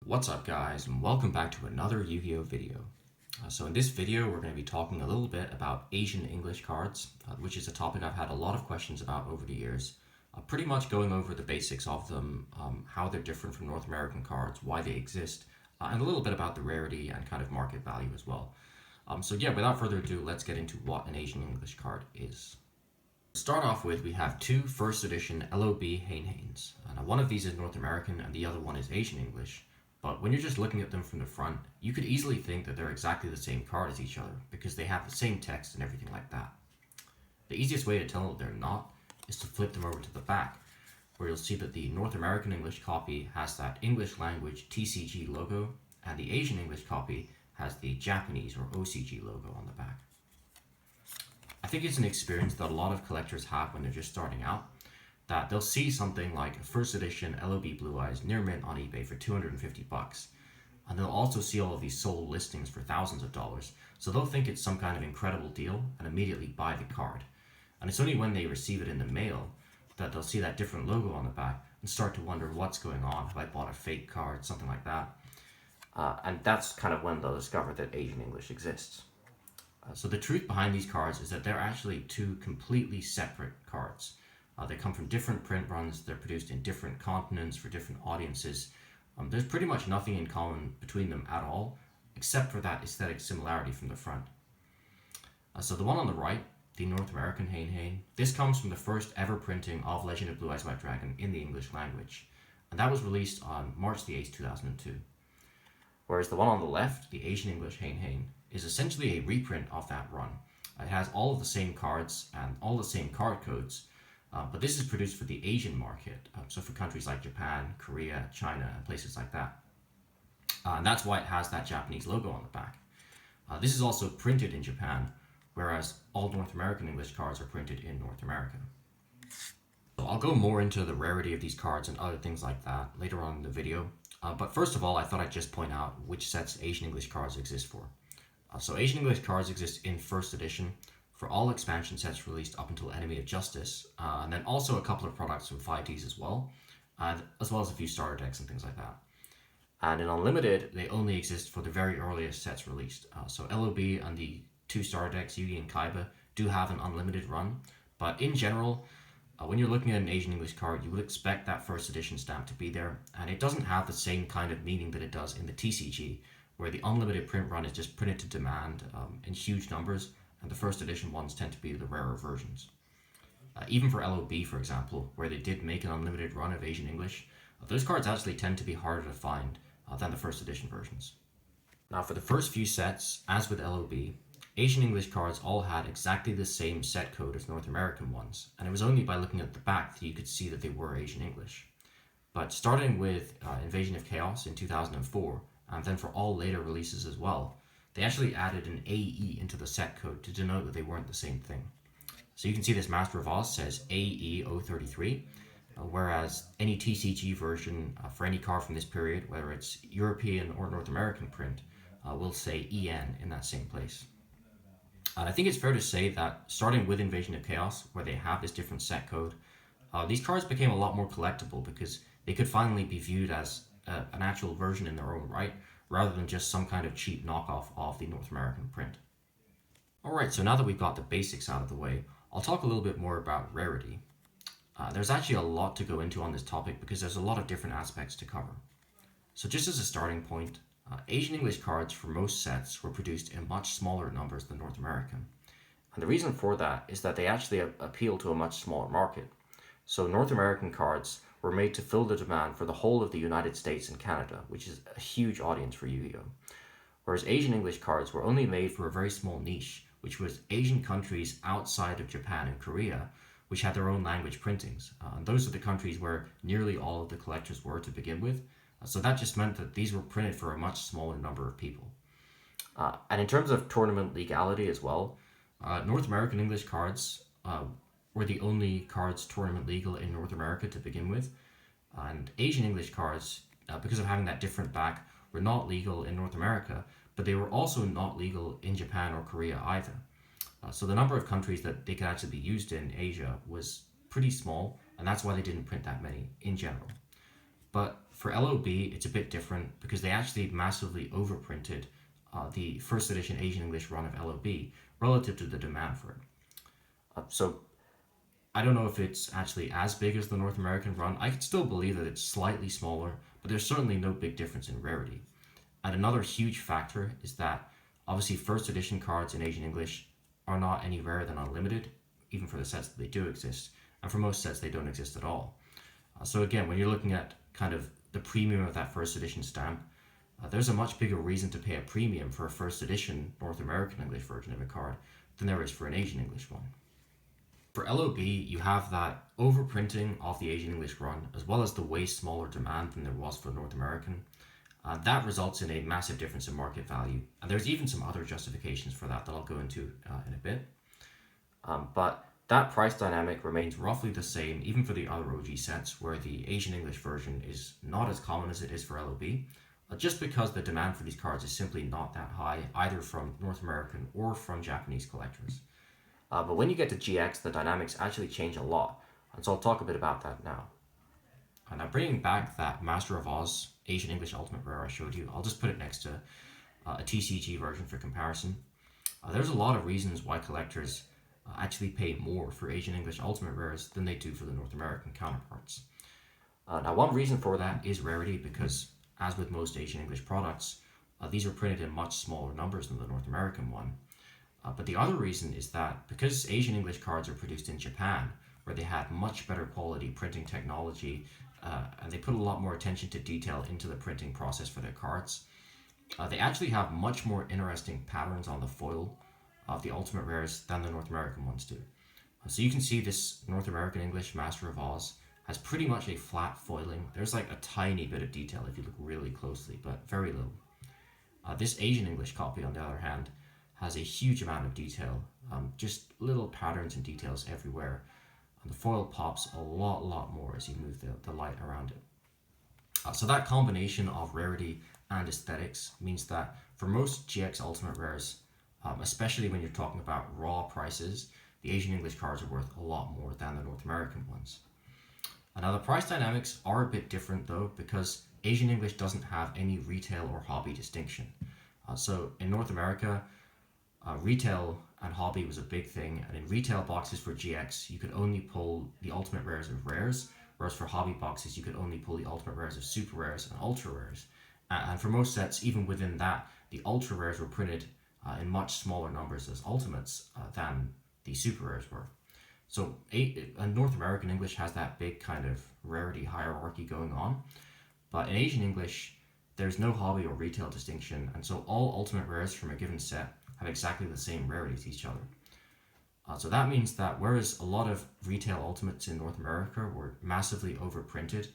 What's up guys, and welcome back to another Yu-Gi-Oh video. So in this video we're going to be talking a little bit about Asian English cards, which is a topic I've had a lot of questions about over the years. Pretty much going over the basics of them, how they're different from North American cards, why they exist, and a little bit about the rarity and kind of market value as well. So yeah, without further ado, let's get into what an Asian English card is. To start off with, we have two first edition LOB Hain-Hains. Now one of these is North American and the other one is Asian English. But when you're just looking at them from the front, you could easily think that they're exactly the same card as each other because they have the same text and everything like that. The easiest way to tell that they're not is to flip them over to the back, where you'll see that the North American English copy has that English language TCG logo, and the Asian English copy has the Japanese or OCG logo on the back. I think it's an experience that a lot of collectors have when they're just starting out, that they'll see something like a first edition LOB Blue Eyes near mint on eBay for $250, and they'll also see all of these sold listings for thousands of dollars, so they'll think it's some kind of incredible deal and immediately buy the card. And it's only when they receive it in the mail that they'll see that different logo on the back and start to wonder what's going on, have I bought a fake card, something like that. And that's kind of when they'll discover that Asian English exists. So the truth behind these cards is that they're actually two completely separate cards. They come from different print runs, they're produced in different continents for different audiences. There's pretty much nothing in common between them at all, except for that aesthetic similarity from the front. So the one on the right, the North American Hain-Hain, this comes from the first ever printing of Legend of Blue Eyes White Dragon in the English language, and that was released on March the 8th, 2002. Whereas the one on the left, the Asian English Hain-Hain, is essentially a reprint of that run. It has all of the same cards and all the same card codes, but this is produced for the Asian market, so for countries like Japan, Korea, China, and places like that. And that's why it has that Japanese logo on the back. This is also printed in Japan, whereas all North American English cards are printed in North America. So I'll go more into the rarity of these cards and other things like that later on in the video. But first of all, I thought I'd just point out which sets Asian English cards exist for. So Asian English cards exist in first edition, for all expansion sets released up until Enemy of Justice, and then also a couple of products from 5Ds as well as a few starter decks and things like that. And in Unlimited, they only exist for the very earliest sets released. So LOB and the two starter decks, Yugi and Kaiba, do have an unlimited run, but in general, when you're looking at an Asian English card, you would expect that first edition stamp to be there, and it doesn't have the same kind of meaning that it does in the TCG, where the unlimited print run is just printed to demand in huge numbers, and the first edition ones tend to be the rarer versions. Even for LOB, for example, where they did make an unlimited run of Asian English, those cards actually tend to be harder to find than the first edition versions. Now for the first few sets, as with LOB, Asian English cards all had exactly the same set code as North American ones, and it was only by looking at the back that you could see that they were Asian English. But starting with Invasion of Chaos in 2004, and then for all later releases as well, they actually added an AE into the set code to denote that they weren't the same thing. So you can see this Master of Oz says AE033, whereas any TCG version for any card from this period, whether it's European or North American print, will say EN in that same place. And I think it's fair to say that starting with Invasion of Chaos, where they have this different set code, these cards became a lot more collectible because they could finally be viewed as an actual version in their own right, rather than just some kind of cheap knockoff of the North American print. Alright, so now that we've got the basics out of the way, I'll talk a little bit more about rarity. There's actually a lot to go into on this topic because there's a lot of different aspects to cover. So just as a starting point, Asian English cards for most sets were produced in much smaller numbers than North American. And the reason for that is that they actually appeal to a much smaller market. So North American cards were made to fill the demand for the whole of the United States and Canada, which is a huge audience for Yu-Gi-Oh! Whereas Asian English cards were only made for a very small niche, which was Asian countries outside of Japan and Korea, which had their own language printings. And those are the countries where nearly all of the collectors were to begin with. So that just meant that these were printed for a much smaller number of people. And in terms of tournament legality as well, North American English cards were the only cards tournament legal in North America to begin with, and Asian English cards, because of having that different back, were not legal in North America, but they were also not legal in Japan or Korea either. So the number of countries that they could actually be used in Asia was pretty small, and that's why they didn't print that many in general. But For LOB, it's a bit different because they actually massively overprinted the first edition Asian English run of LOB relative to the demand for it. So I don't know if it's actually as big as the North American run. I could still believe that it's slightly smaller, but there's certainly no big difference in rarity. And another huge factor is that obviously first edition cards in Asian English are not any rarer than unlimited, even for the sets that they do exist. And for most sets, they don't exist at all. So again, when you're looking at kind of the premium of that first edition stamp, there's a much bigger reason to pay a premium for a first edition North American English version of a card than there is for an Asian English one. For LOB, you have that overprinting of the Asian English run, as well as the way smaller demand than there was for North American. That results in a massive difference in market value, and there's even some other justifications for that I'll go into in a bit. But that price dynamic remains roughly the same even for the other OG sets, where the Asian English version is not as common as it is for LOB, just because the demand for these cards is simply not that high, either from North American or from Japanese collectors. But when you get to GX, the dynamics actually change a lot, and so I'll talk a bit about that now. And now bringing back that Master of Oz Asian English Ultimate Rare I showed you, I'll just put it next to a TCG version for comparison. There's a lot of reasons why collectors actually pay more for Asian English Ultimate Rares than they do for the North American counterparts. Now one reason for that is rarity, because as with most Asian English products, these are printed in much smaller numbers than the North American one. But the other reason is that because Asian English cards are produced in Japan, where they had much better quality printing technology, and they put a lot more attention to detail into the printing process for their cards, they actually have much more interesting patterns on the foil of the Ultimate Rares than the North American ones do. So you can see this North American English Master of Oz has pretty much a flat foiling. There's like a tiny bit of detail if you look really closely, but very little. This Asian English copy, on the other hand, has a huge amount of detail, just little patterns and details everywhere. And the foil pops a lot more as you move the light around it. So that combination of rarity and aesthetics means that for most GX Ultimate Rares, especially when you're talking about raw prices, the Asian English cards are worth a lot more than the North American ones. Now the price dynamics are a bit different though, because Asian English doesn't have any retail or hobby distinction. So in North America, retail and hobby was a big thing, and in retail boxes for GX, you could only pull the Ultimate Rares of Rares, whereas for hobby boxes, you could only pull the Ultimate Rares of Super Rares and Ultra Rares. And for most sets, even within that, the Ultra Rares were printed in much smaller numbers as Ultimates than the Super Rares were. So North American English has that big kind of rarity hierarchy going on, but in Asian English, there's no hobby or retail distinction, and so all Ultimate Rares from a given set have exactly the same rarity as each other. So that means that whereas a lot of retail Ultimates in North America were massively overprinted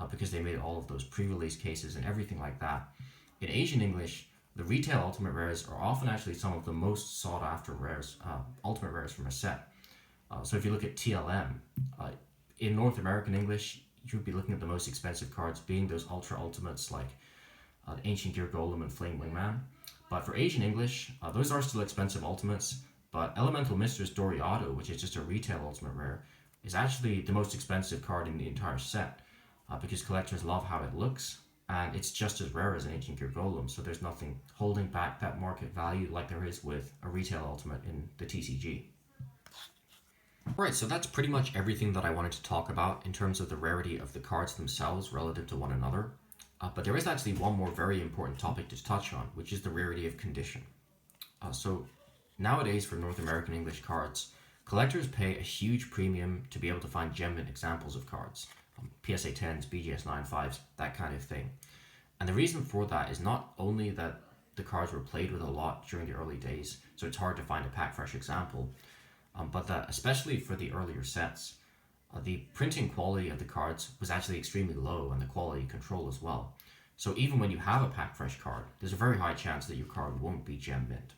because they made all of those pre-release cases and everything like that, in Asian English, the retail Ultimate Rares are often actually some of the most sought after rares, Ultimate Rares from a set. So if you look at TLM, in North American English, you would be looking at the most expensive cards being those Ultra Ultimates like Ancient Gear Golem and Flame Wingman. But for Asian English, those are still expensive Ultimates, but Elemental Mistress Doriado, which is just a retail Ultimate Rare, is actually the most expensive card in the entire set, because collectors love how it looks, and it's just as rare as an Ancient Gear Golem, so there's nothing holding back that market value like there is with a retail Ultimate in the TCG. Right, so that's pretty much everything that I wanted to talk about in terms of the rarity of the cards themselves relative to one another. But there is actually one more very important topic to touch on, which is the rarity of condition. So nowadays for North American English cards, collectors pay a huge premium to be able to find gem mint examples of cards, PSA 10s, BGS 9.5s, that kind of thing. And the reason for that is not only that the cards were played with a lot during the early days, so it's hard to find a pack fresh example, but that especially for the earlier sets, the printing quality of the cards was actually extremely low, and the quality control as well. So even when you have a pack fresh card, there's a very high chance that your card won't be gem mint.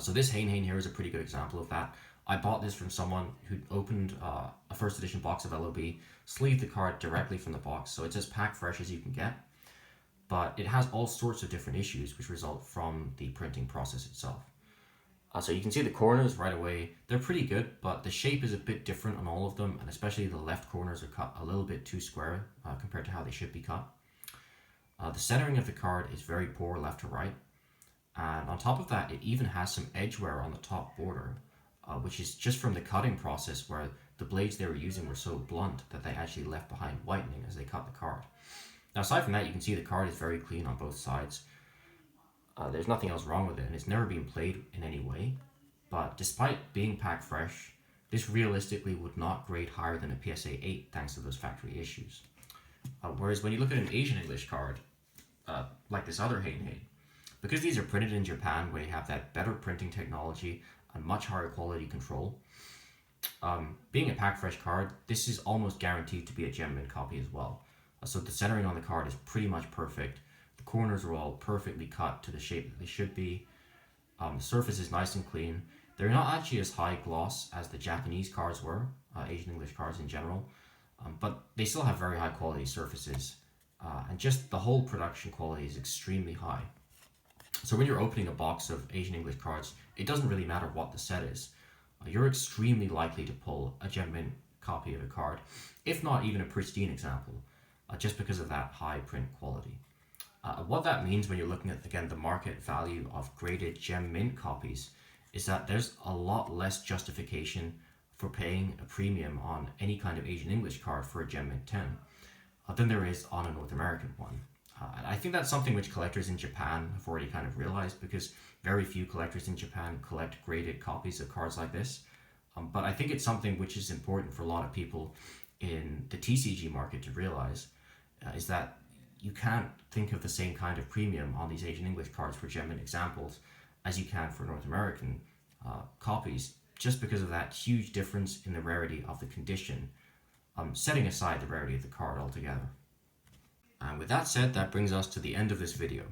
So this Hain here is a pretty good example of that. I bought this from someone who opened a first edition box of LOB, sleeved the card directly from the box, so it's as pack fresh as you can get. But it has all sorts of different issues which result from the printing process itself. So you can see the corners right away. They're pretty good, but the shape is a bit different on all of them, and especially the left corners are cut a little bit too square compared to how they should be cut. The centering of the card is very poor left to right, and on top of that, it even has some edge wear on the top border, which is just from the cutting process where the blades they were using were so blunt that they actually left behind whitening as they cut the card. Now, aside from that, you can see the card is very clean on both sides. There's nothing else wrong with it, and it's never been played in any way. But despite being pack fresh, this realistically would not grade higher than a PSA 8 thanks to those factory issues. Whereas when you look at an Asian English card, like this other Heidenhain, because these are printed in Japan where you have that better printing technology and much higher quality control, being a pack fresh card, this is almost guaranteed to be a gem mint copy as well. So the centering on the card is pretty much perfect. The corners are all perfectly cut to the shape that they should be. The surface is nice and clean. They're not actually as high gloss as the Japanese cards were, Asian English cards in general, but they still have very high quality surfaces. And just the whole production quality is extremely high. So when you're opening a box of Asian English cards, it doesn't really matter what the set is. You're extremely likely to pull a gem mint copy of a card, if not even a pristine example, just because of that high print quality. What that means when you're looking at, again, the market value of graded gem mint copies is that there's a lot less justification for paying a premium on any kind of Asian English card for a gem mint 10 than there is on a North American one. I think that's something which collectors in Japan have already kind of realized, because very few collectors in Japan collect graded copies of cards like this. But I think it's something which is important for a lot of people in the TCG market to realize, is that you can't think of the same kind of premium on these Asian English cards for gem mint examples as you can for North American copies, just because of that huge difference in the rarity of the condition, setting aside the rarity of the card altogether. And with that said, that brings us to the end of this video.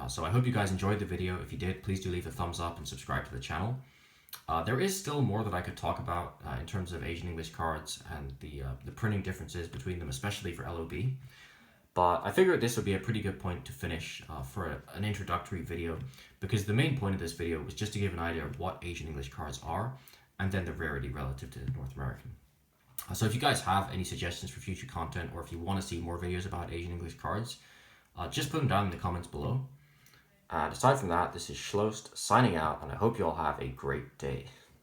So I hope you guys enjoyed the video. If you did, please do leave a thumbs up and subscribe to the channel. There is still more that I could talk about in terms of Asian English cards and the printing differences between them, especially for LOB. But I figured this would be a pretty good point to finish for an introductory video, because the main point of this video was just to give an idea of what Asian English cards are, and then the rarity relative to North American. So if you guys have any suggestions for future content, or if you want to see more videos about Asian English cards, just put them down in the comments below. And aside from that, this is Schlost signing out, and I hope you all have a great day.